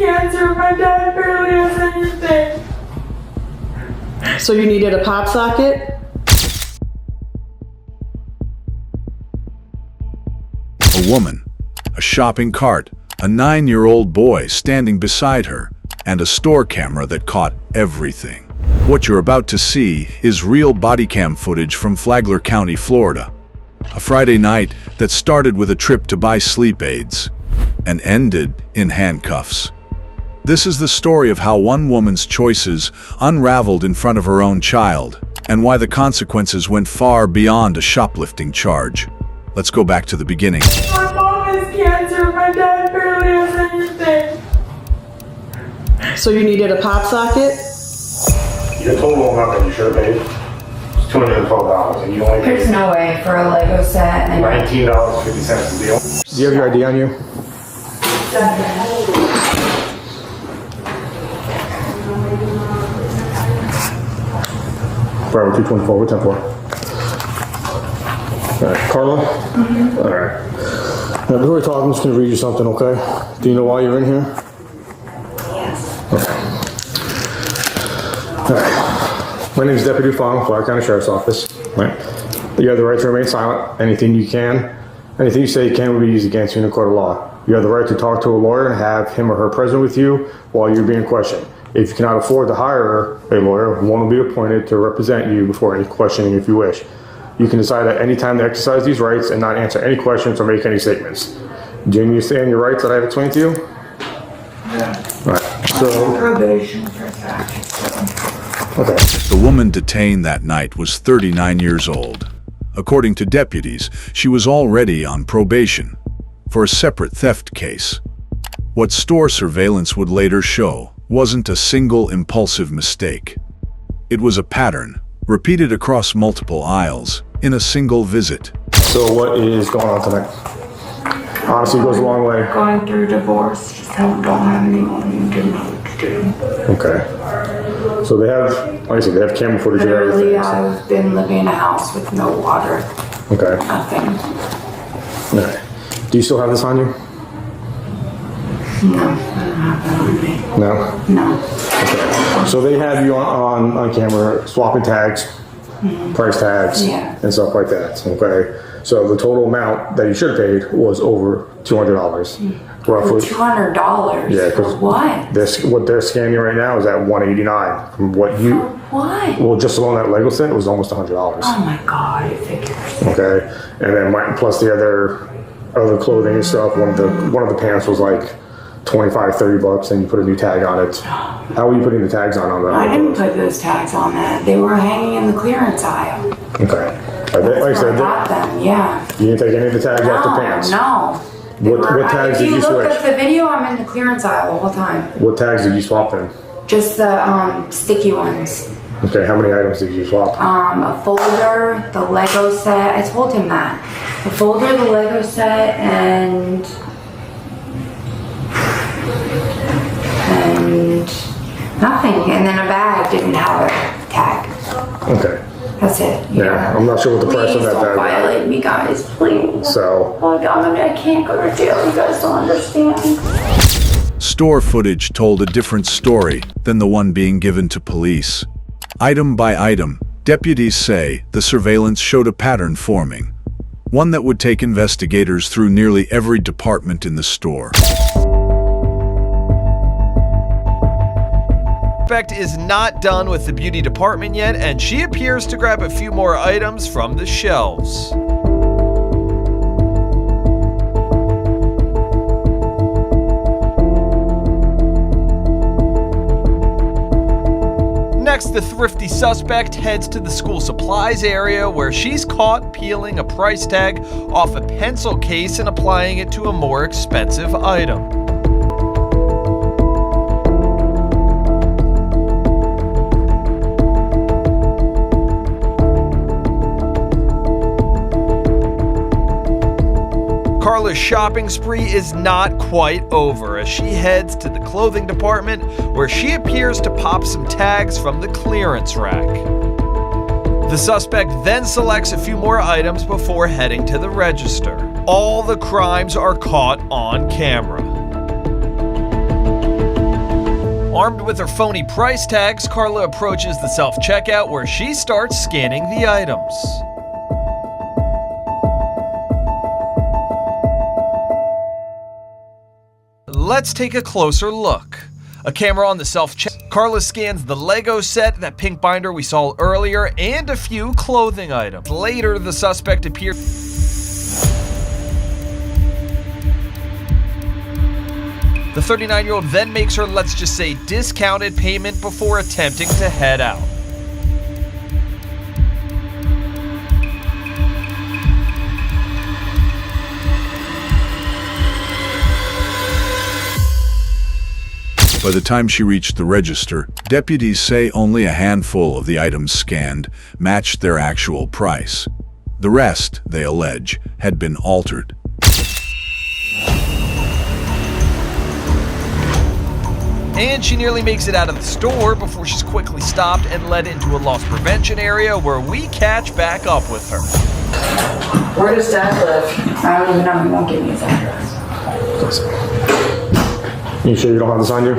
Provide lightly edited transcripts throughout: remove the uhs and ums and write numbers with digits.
cancer. My dad barely has anything. So you needed a pop socket? A woman, a shopping cart, a 9-year-old boy standing beside her, and a store camera that caught everything. What you're about to see is real body cam footage from Flagler County, Florida. A Friday night that started with a trip to buy sleep aids and ended in handcuffs. This is the story of how one woman's choices unraveled in front of her own child, and why the consequences went far beyond a shoplifting charge. Let's go back to the beginning. My mom has cancer. My dad barely has anything. So you needed a pop socket? Your total amount that you should have paid is $212, and you only paid There's no way for a Lego set and $19.50 a deal. Do you have your ID on you? Bravo 224, what's that for? Alright, Carla? Alright. Now, before we talk, I'm just going to read you something, okay? Do you know why you're in here? yes. Alright. My name is Deputy Fong, Flagler County Sheriff's Office. Right. You have the right to remain silent. Anything you say can be used against you in a court of law. You have the right to talk to a lawyer and have him or her present with you while you're being questioned. If you cannot afford to hire a lawyer, one will be appointed to represent you before any questioning if you wish. You can decide at any time to exercise these rights and not answer any questions or make any statements. Do you understand your rights that I have explained to you? Yeah. All right. So, Probation for that. okay. The woman detained that night was 39 years old. According to deputies, she was already on probation for a separate theft case. What store surveillance would later show wasn't a single impulsive mistake. It was a pattern, repeated across multiple aisles, in a single visit. So what is going on tonight? Honestly, it goes a long way. Going through divorce, just don't have any money and didn't know what to do. Okay. So they have, like I said, they have camera footage of Literally, everything. I've been living in a house with no water, Okay. nothing. All right. Do you still have this on you? No, I don't have that on me. No? No. Okay. So they have you on camera swapping tags, price tags, Yeah. and stuff like that. Okay. So the total amount that you should have paid was over $200, roughly. $200? Yeah, For 'cause what? What they're scanning right now is at $189. From what For you, what? well, just alone that Lego set was almost $100. Oh my God, it figures. Okay, and then plus the other clothing and stuff. One of the pants was like $25-$30, and you put a new tag on it. How were you putting the tags on that? I didn't put those tags on that. They were hanging in the clearance aisle. Okay. Like I I said, got them, yeah. you didn't take any of the tags off the pants. No. What tags did you If you look switch? at the video, I'm in the clearance aisle the whole time. What tags did you swap then? Just the sticky ones. Okay, how many items did you swap? A folder, the Lego set. I told him that. The folder, the Lego set, and nothing. And then a bag didn't have a tag. Okay. That's it. Yeah, I'm not sure what the price of Please that don't bag violate me, guys. Please. So, Oh God, I can't go to jail. You guys don't understand. Store footage told a different story than the one being given to police. Item by item, deputies say the surveillance showed a pattern forming, one that would take investigators through nearly every department in the store. Suspect is not done with the beauty department yet, and she appears to grab a few more items from the shelves. Next, the thrifty suspect heads to the school supplies area where she's caught peeling a price tag off a pencil case and applying it to a more expensive item. Carla's shopping spree is not quite over as she heads to the clothing department where she appears to pop some tags from the clearance rack. The suspect then selects a few more items before heading to the register. All the crimes are caught on camera. Armed with her phony price tags, Carla approaches the self-checkout where she starts scanning the items. Let's take a closer look. A camera on the self-checkout. Carla scans the Lego set, that pink binder we saw earlier, and a few clothing items. Later, the suspect appears. The 39-year-old then makes her, let's just say, discounted payment before attempting to head out. By the time she reached the register, deputies say only a handful of the items scanned matched their actual price. The rest, they allege, had been altered. And she nearly makes it out of the store before she's quickly stopped and led into a loss prevention area where we catch back up with her. Where does Dad live? I don't even know. He won't give me his address. You sure you don't have this on you?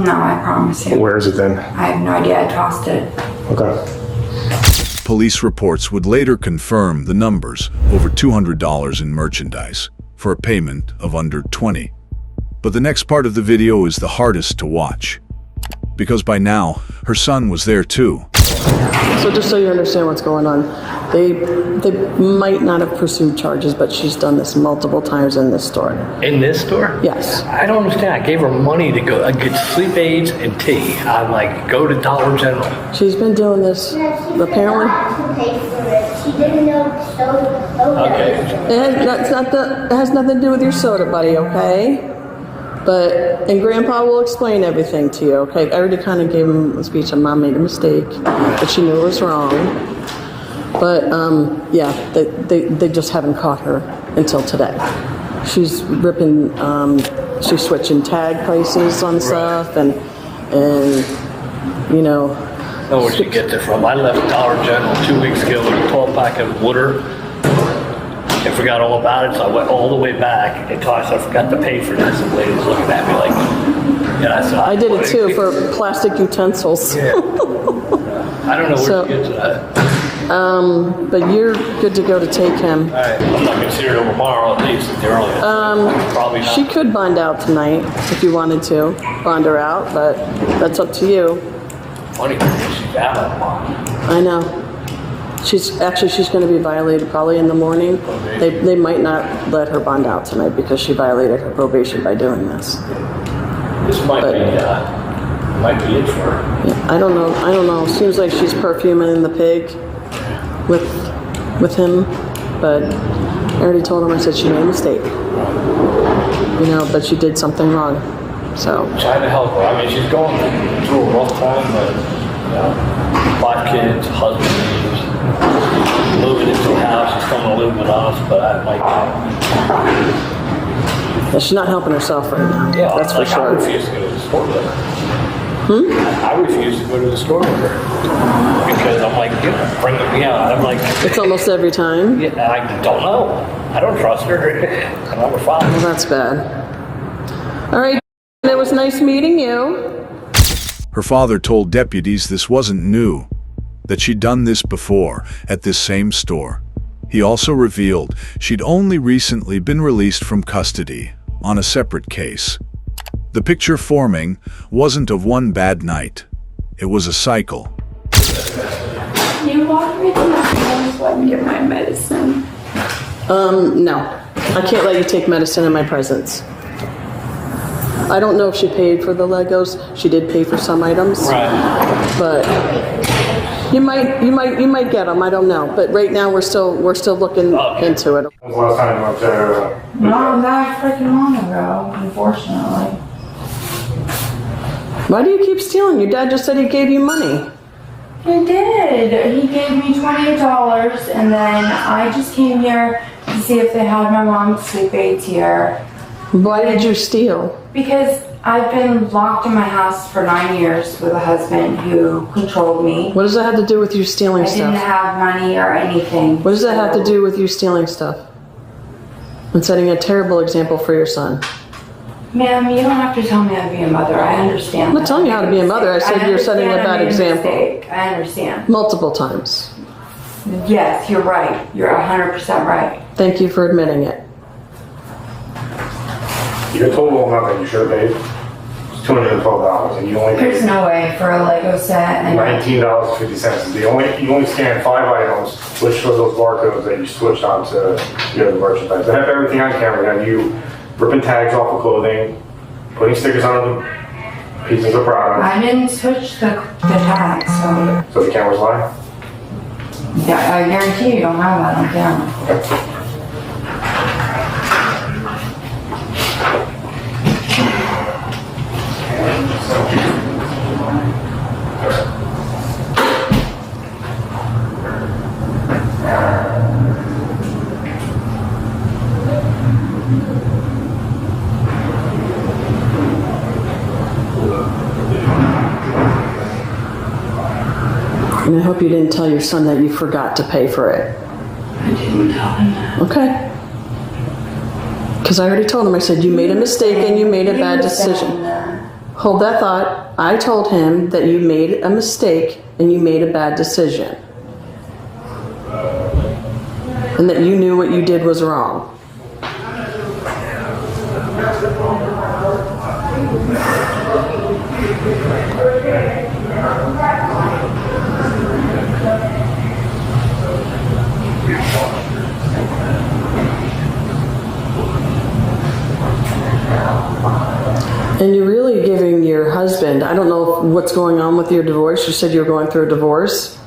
No, I promise you. Where is it then? I have no idea. I tossed it. Okay. Police reports would later confirm the numbers, over $200 in merchandise, for a payment of under $20. But the next part of the video is the hardest to watch, because by now, her son was there too. So just so you understand what's going on, they might not have pursued charges, but she's done this multiple times in this store. In this store? Yes. I don't understand. I gave her money to go get sleep aids and tea. I'm like, go to Dollar General. She's been doing this, apparently. She didn't know the soda was soda. Okay. It has nothing to do with your soda, buddy, okay? And Grandpa will explain everything to you, okay? I already kind of gave him a speech and Mom made a mistake, but she knew it was wrong. But, yeah, they just haven't caught her until today. She's ripping, she's switching tag prices on stuff and you know. I know where she gets it from. I left Dollar General 2 weeks ago with a 12-pack of water. I forgot all about it, so I went all the way back until I forgot to pay for this. And the lady's looking at me like, yeah, so I did it too for plastic utensils. Yeah. I don't know where she gets that. But you're good to go to take him. All right, I'm not going to see her till tomorrow at least, at the earliest. Probably not. She could bond out tonight if you wanted to bond her out, but that's up to you. Funny, she's out tomorrow. I know. She's going to be violated probably in the morning. They might not let her bond out tonight because she violated her probation by doing this. This might be it for her. Yeah, I don't know. Seems like she's perfuming the pig with him, but I already told him. I said she made a mistake. But she did something wrong. So Trying to help her. I mean, she's going through a rough time, but 5 kids, husband leaves, moving into a house. She's coming to live with us, but I like that. Yeah, she's not helping herself right now. Yeah, that's for sure. I refuse to go to the store with her. I refuse to go to the store with her because I'm like, bring me out. I'm like, it's almost every time. Yeah, I don't know. I don't trust her. I'm number 5. Well, that's bad. All right, it was nice meeting you. Her father told deputies this wasn't new, that she'd done this before at this same store. He also revealed she'd only recently been released from custody on a separate case. The picture forming wasn't of one bad night. It was a cycle. You walked me to my house so I can get my medicine. No. I can't let you take medicine in my presence. I don't know if she paid for the Legos. She did pay for some items. Right. But you might get them. I don't know. But right now we're still looking into it. When was the last time you went there? Not that freaking long ago, unfortunately. Why do you keep stealing? Your dad just said he gave you money. He did. He gave me $28, and then I just came here to see if they had my mom's sleep aids here. Why did you steal? Because I've been locked in my house for 9 years with a husband who controlled me. What does that have to do with you stealing I stuff? didn't have money or anything. What does that have to do with you stealing stuff? And setting a terrible example for your son. Ma'am, you don't have to tell me how to be a mother. I understand. I'm not telling you how to be a mother. I said you're setting a bad example. I understand. Multiple times. Yes, you're right. You're 100% right. Thank you for admitting it. Your total amount that you should have paid was $212, and you only There's paid no way for a Lego set and $19.50. You only scanned 5 items, which were those barcodes that you switched onto the other merchandise. I have everything on camera. I have you ripping tags off of clothing, putting stickers on the pieces of product. I didn't switch the tags, So the camera's lying? yeah, I guarantee you don't have that on camera. And I hope you didn't tell your son that you forgot to pay for it. I didn't tell him that. Okay. Because I already told him, I said, you made a mistake and you made a bad decision. Hold that thought. I told him that you made a mistake and you made a bad decision. And that you knew what you did was wrong. And you're really giving your husband, I don't know what's going on with your divorce. You said you were going through a divorce.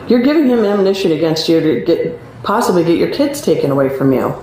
You're giving him ammunition against you to possibly get your kids taken away from you.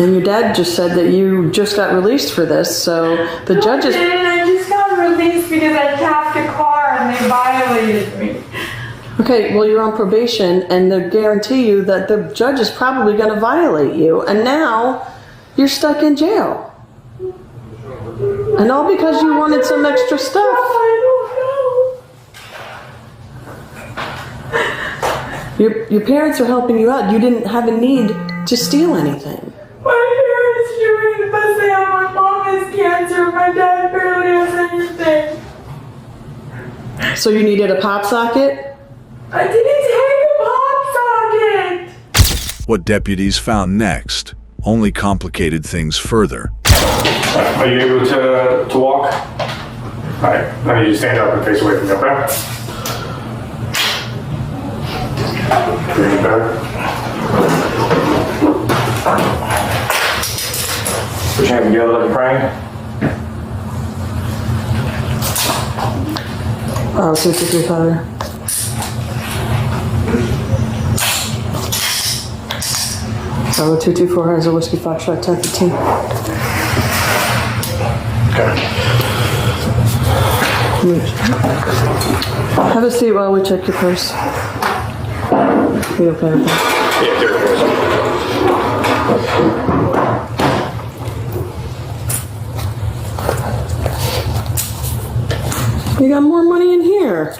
And your dad just said that you just got released for this, so the judges... I just got released because I tapped a car and they violated me. Okay, well, you're on probation, and they guarantee you that the judge is probably going to violate you, and now you're stuck in jail. And all because you wanted some extra stuff. I don't know. Your parents are helping you out. You didn't have a need to steal anything. My parents are doing the best they have. My mom has cancer. My dad barely has anything. So you needed a pop socket? I didn't take a pop socket. What deputies found next only complicated things further. Are you able to walk? All right, I need you to stand up and face away from me, okay? Breathe better. Put your hand together like you're praying. 223 Father. Bravo 224 has a whiskey Foxtrot 1015. Okay. Have a seat while we check your purse. You okay with that? Yeah, there it goes. You got more money in here.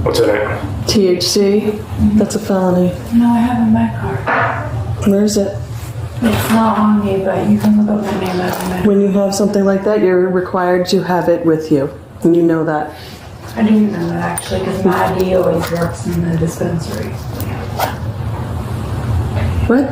What's in it? THC. That's a felony. No, I have a med card. Where is it? It's not on me, but you can look up my name as a med. When you have something like that, you're required to have it with you. And you know that. I didn't know that actually, because my ID always works in the dispensary. What?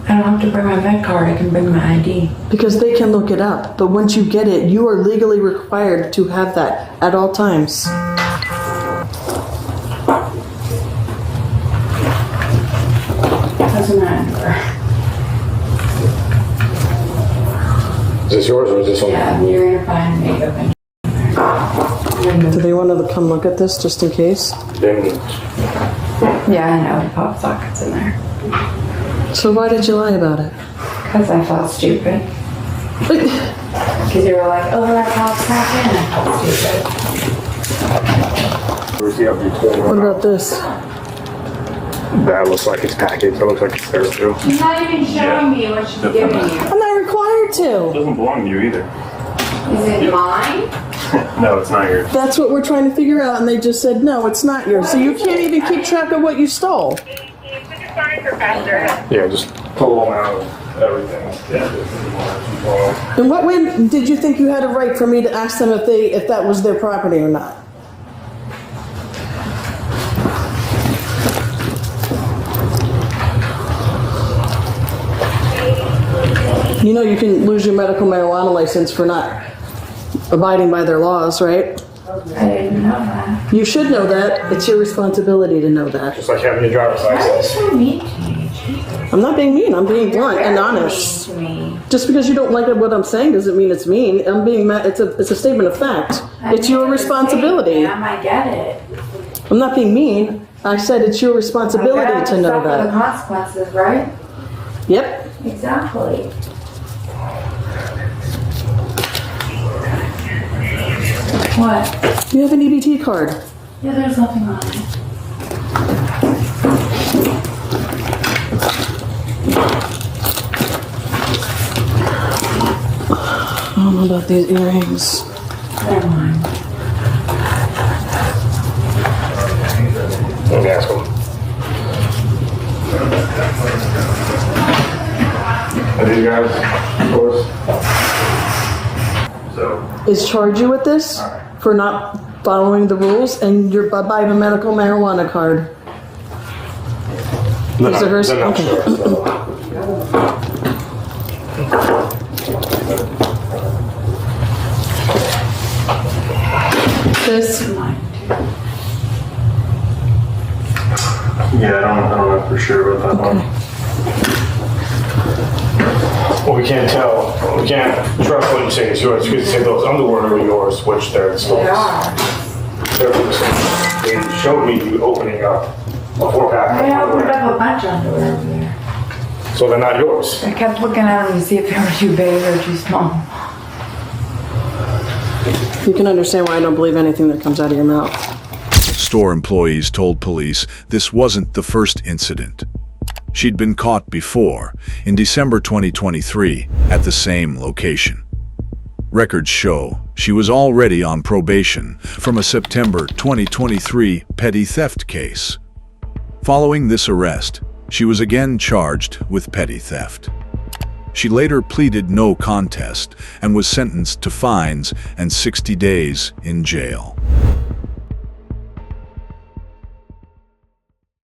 I don't have to bring my med card, I can bring my ID. Because they can look it up. But once you get it, you are legally required to have that at all times. Doesn't matter. Is this yours or is this one? Yeah, you're gonna find makeup and Do they want to come look at this just in case? yeah, I know, the pop socket's in there. So why did you lie about it? Because I felt stupid. Because you were like, oh, that pop's not in. I felt stupid. What about this? That looks like it's packaged. It looks like it's there too. She's not even showing me what she's giving you. I'm not required to. It doesn't belong to you either. Is it mine? No, it's not yours. That's what we're trying to figure out, and they just said, no, it's not yours. So you can't even keep track of what you stole. Yeah, just pull them out of everything. Yeah. In what way did you think you had a right for me to ask them if that was their property or not? You know you can lose your medical marijuana license for not abiding by their laws, right? I didn't know that. You should know that. It's your responsibility to know that. Just like having your driver's Why are you license. so mean to me? Jesus. I'm not being mean. I'm being You're blunt very and mean honest. to me. Just because you don't like what I'm saying doesn't mean it's mean. I'm being it's a statement of fact. It's your responsibility. Ma'am, I get it. I'm not being mean. I said it's your responsibility to know suffer the that. consequences, right? Yep. Exactly. What? You have an EBT card. Yeah, there's nothing on it. I don't know about these earrings. Never mind. Let me ask them. Are these guys yours? Is charge you with this for not following the rules and you're by a medical marijuana card. Is it hers? They're not Okay. sure, so. This. Yeah, I don't know for sure about that one. Well, we can't tell. We can't trust what you say is yours because you say those underwear are yours, which they're still. They are. They showed me you opening up a 4-pack. I opened up a bunch of underwear over there. So they're not yours. I kept looking at them to see if they were too big or too small. You can understand why I don't believe anything that comes out of your mouth. Store employees told police this wasn't the first incident. She'd been caught before, in December 2023, at the same location. Records show she was already on probation from a September 2023 petty theft case. Following this arrest, she was again charged with petty theft. She later pleaded no contest and was sentenced to fines and 60 days in jail.